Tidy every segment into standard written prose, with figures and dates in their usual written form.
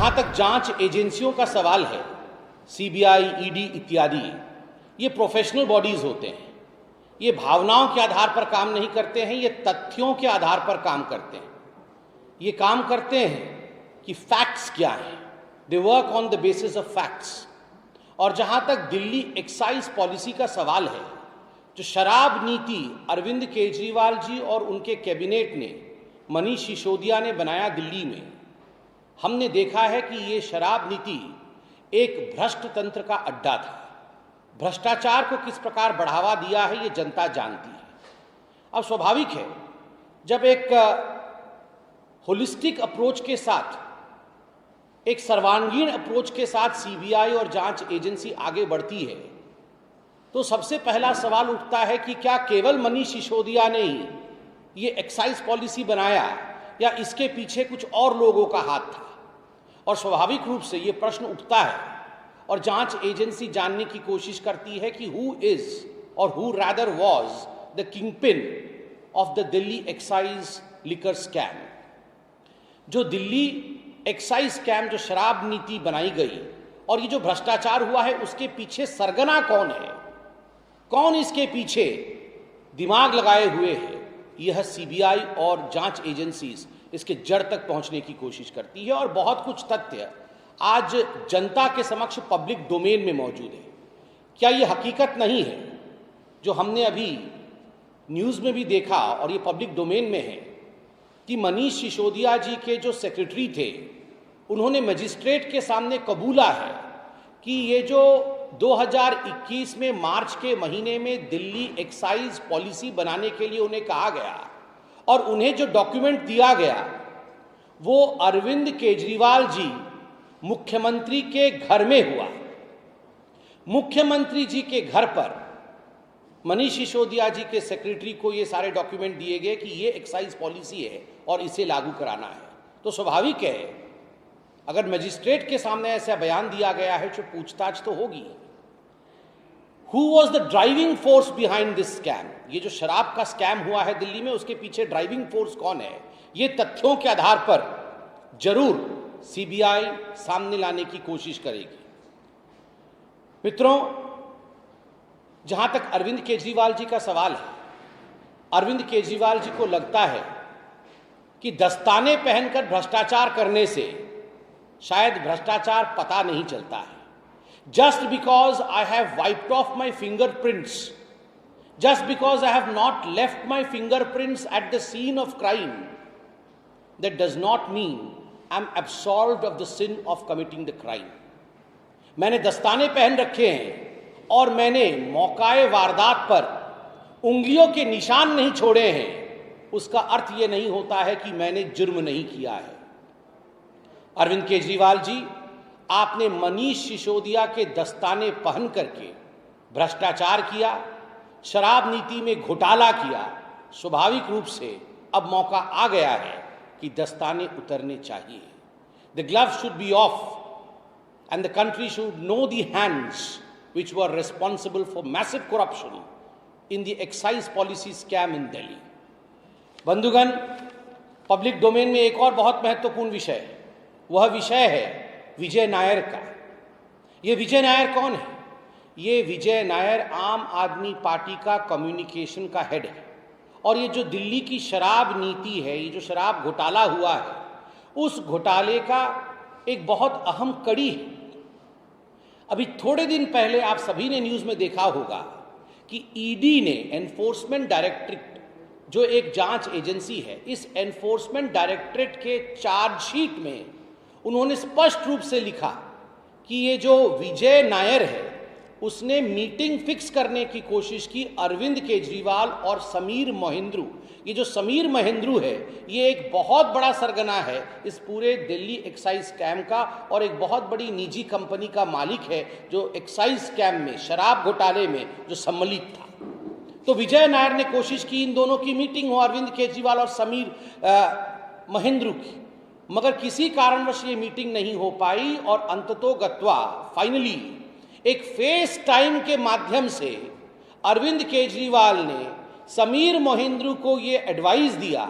जहां तक जांच एजेंसियों का सवाल है, सीबीआई, ईडी इत्यादि, ये प्रोफेशनल बॉडीज होते हैं। ये भावनाओं के आधार पर काम नहीं करते हैं, ये तथ्यों के आधार पर काम करते हैं। ये काम करते हैं कि फैक्ट्स क्या हैं, they work on the basis of facts. और जहां तक दिल्ली एक्साइज पॉलिसी का सवाल है, जो शराब नीति अरविंद केजरीवाल जी और उनके कैबिनेट ने, मनीष सिसोदिया ने बनाया दिल्ली में, हमने देखा है कि ये शराब नीति एक भ्रष्ट तंत्र का अड्डा था। भ्रष्टाचार को किस प्रकार बढ़ावा दिया है ये जनता जानती है। अब स्वाभाविक है, जब एक होलिस्टिक अप्रोच के साथ, एक सर्वांगीण अप्रोच के साथ सीबीआई और जांच एजेंसी आगे बढ़ती है, तो सबसे पहला सवाल उठता है कि क्या केवल मनीष सिसोदिया ने ही ये एक्साइज पॉलिसी बनाया या इसके पीछे कुछ और लोगों का हाथ था। और स्वाभाविक रूप से ये प्रश्न उठता है और जांच एजेंसी जानने की कोशिश करती है कि हु इज और who rather was the kingpin of the Delhi excise liquor scam. जो दिल्ली एक्साइज स्कैम, जो शराब नीति बनाई गई और ये जो भ्रष्टाचार हुआ है, उसके पीछे सरगना कौन है, कौन इसके पीछे दिमाग लगाए हुए है, यह सीबीआई और जांच एजेंसीज इसके जड़ तक पहुंचने की कोशिश करती है। और बहुत कुछ तथ्य आज जनता के समक्ष पब्लिक डोमेन में मौजूद है। क्या ये हकीकत नहीं है जो हमने अभी न्यूज़ में भी देखा और ये पब्लिक डोमेन में है कि मनीष सिसोदिया जी के जो सेक्रेटरी थे, उन्होंने मजिस्ट्रेट के सामने कबूला है कि ये जो 2021 में मार्च के महीने में दिल्ली एक्साइज पॉलिसी बनाने के लिए उन्हें कहा गया और उन्हें जो डॉक्यूमेंट दिया गया, वो अरविंद केजरीवाल जी मुख्यमंत्री के घर में हुआ। मुख्यमंत्री जी के घर पर मनीष सिसोदिया जी के सेक्रेटरी को ये सारे डॉक्यूमेंट दिए गए कि ये एक्साइज पॉलिसी है और इसे लागू कराना है। तो स्वाभाविक है, अगर मजिस्ट्रेट के सामने ऐसा बयान दिया गया है तो पूछताछ तो होगी। Who was the driving force behind this scam? ये जो शराब का स्कैम हुआ है दिल्ली में, उसके पीछे ड्राइविंग फोर्स कौन है, ये तथ्यों के आधार पर जरूर सीबीआई सामने लाने की कोशिश करेगी। मित्रों, जहां तक अरविंद केजरीवाल जी का सवाल है, अरविंद केजरीवाल जी को लगता है कि दस्ताने पहनकर भ्रष्टाचार करने से शायद भ्रष्टाचार पता नहीं चलता है। Just because I have wiped off my fingerprints, just because I have not left my fingerprints at the scene of crime, that does not mean I'm absolved of the sin of committing the crime. मैंने दस्ताने पहन रखे हैं और मैंने मौकाए वारदात पर उंगलियों के निशान नहीं छोड़े हैं, उसका अर्थ ये नहीं होता है कि मैंने जुर्म नहीं किया है। अरविंद केजरीवाल जी, आपने मनीष सिसोदिया के दस्ताने पहन करके भ्रष्टाचार किया, शराब नीति में घोटाला किया। स्वाभाविक रूप से अब मौका आ गया है कि दस्ताने उतरने चाहिए। The gloves should be of and the country should know the hands which were responsible for massive corruption in the excise policy scam in Delhi. बंधुगण, पब्लिक डोमेन में एक और बहुत महत्वपूर्ण विषय है, वह विषय है विजय नायर का। ये विजय नायर कौन है? ये विजय नायर आम आदमी पार्टी का कम्युनिकेशन का हेड है। और ये जो दिल्ली की शराब नीति है, ये जो शराब घोटाला हुआ है, उस घोटाले का एक बहुत अहम कड़ी है। अभी थोड़े दिन पहले आप सभी ने न्यूज़ में देखा होगा कि ईडी ने, एनफोर्समेंट डायरेक्टरेट जो एक जांच एजेंसी है, इस एनफोर्समेंट डायरेक्टरेट के चार्जशीट में उन्होंने स्पष्ट रूप से लिखा कि ये जो विजय नायर है, उसने मीटिंग फिक्स करने की कोशिश की अरविंद केजरीवाल और समीर महेंद्रू। ये जो समीर महेंद्रू है, ये एक बहुत बड़ा सरगना है इस पूरे दिल्ली एक्साइज स्कैम का और एक बहुत बड़ी निजी कंपनी का मालिक है जो एक्साइज स्कैम में, शराब घोटाले में जो सम्मिलित था। तो विजय नायर ने कोशिश की इन दोनों की मीटिंग हो, अरविंद केजरीवाल और समीर महेंद्रू की, मगर किसी कारणवश ये मीटिंग नहीं हो पाई और अंततोगत्वा फाइनली एक फेस टाइम के माध्यम से अरविंद केजरीवाल ने समीर महेंद्रू को ये एडवाइस दिया,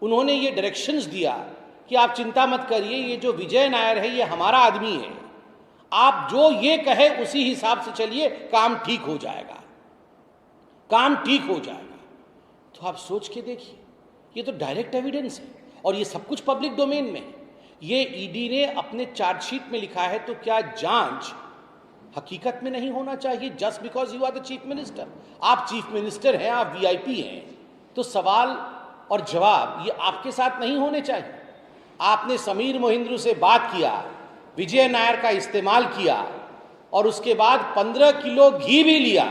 उन्होंने ये डायरेक्शंस दिया कि आप चिंता मत करिए, ये जो विजय नायर है ये हमारा आदमी है, आप जो ये कहे उसी हिसाब से चलिए, काम ठीक हो जाएगा, काम ठीक हो जाएगा। तो आप सोच के देखिए, ये तो डायरेक्ट एविडेंस है और ये सब कुछ पब्लिक डोमेन में है। ये ईडी ने अपने चार्जशीट में लिखा है, तो क्या जांच हकीकत में नहीं होना चाहिए? Just because you are the chief minister, आप चीफ मिनिस्टर हैं, आप वीआईपी हैं, तो सवाल और जवाब ये आपके साथ नहीं होने चाहिए। आपने समीर मोहिंद्रू से बात किया, विजय नायर का इस्तेमाल किया और उसके बाद 15 किलो घी भी लिया।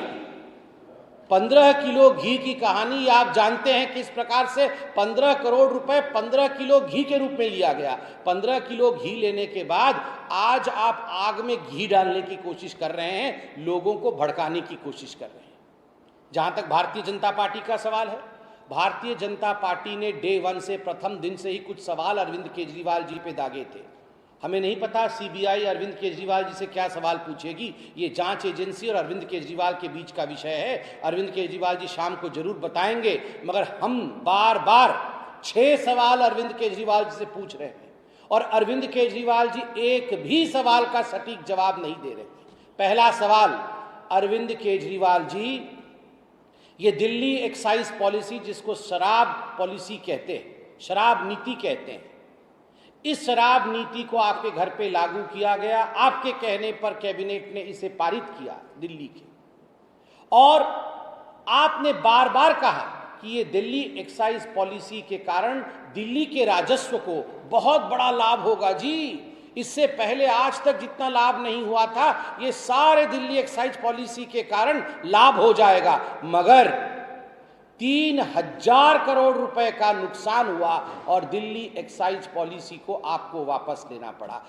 15 किलो घी की कहानी आप जानते हैं किस प्रकार से 15 करोड़ रुपए 15 किलो घी के रूप में लिया गया। 15 किलो घी लेने के बाद आज आप आग में घी डालने की कोशिश कर रहे हैं, लोगों को भड़काने की कोशिश कर रहे हैं। जहां तक भारतीय जनता पार्टी का सवाल है, भारतीय जनता पार्टी ने डे 1 से, प्रथम दिन से ही कुछ सवाल अरविंद केजरीवाल जी पे दागे थे। हमें नहीं पता सीबीआई अरविंद केजरीवाल जी से क्या सवाल पूछेगी, ये जांच एजेंसी और अरविंद केजरीवाल के बीच का विषय है। अरविंद केजरीवाल जी शाम को जरूर बताएंगे, मगर हम बार बार 6 सवाल अरविंद केजरीवाल जी से पूछ रहे हैं और अरविंद केजरीवाल जी एक भी सवाल का सटीक जवाब नहीं दे रहे। पहला सवाल, अरविंद केजरीवाल जी, ये दिल्ली एक्साइज पॉलिसी जिसको शराब पॉलिसी कहते हैं, शराब नीति कहते हैं, इस शराब नीति को आपके घर पे लागू किया गया, आपके कहने पर कैबिनेट ने इसे पारित किया दिल्ली के, और आपने बार बार कहा कि ये दिल्ली एक्साइज पॉलिसी के कारण दिल्ली के राजस्व को बहुत बड़ा लाभ होगा। जी, इससे पहले आज तक जितना लाभ नहीं हुआ था, ये सारे दिल्ली एक्साइज पॉलिसी के कारण लाभ हो जाएगा, मगर 3000 करोड़ रुपए का नुकसान हुआ और दिल्ली एक्साइज पॉलिसी को आपको वापस लेना पड़ा।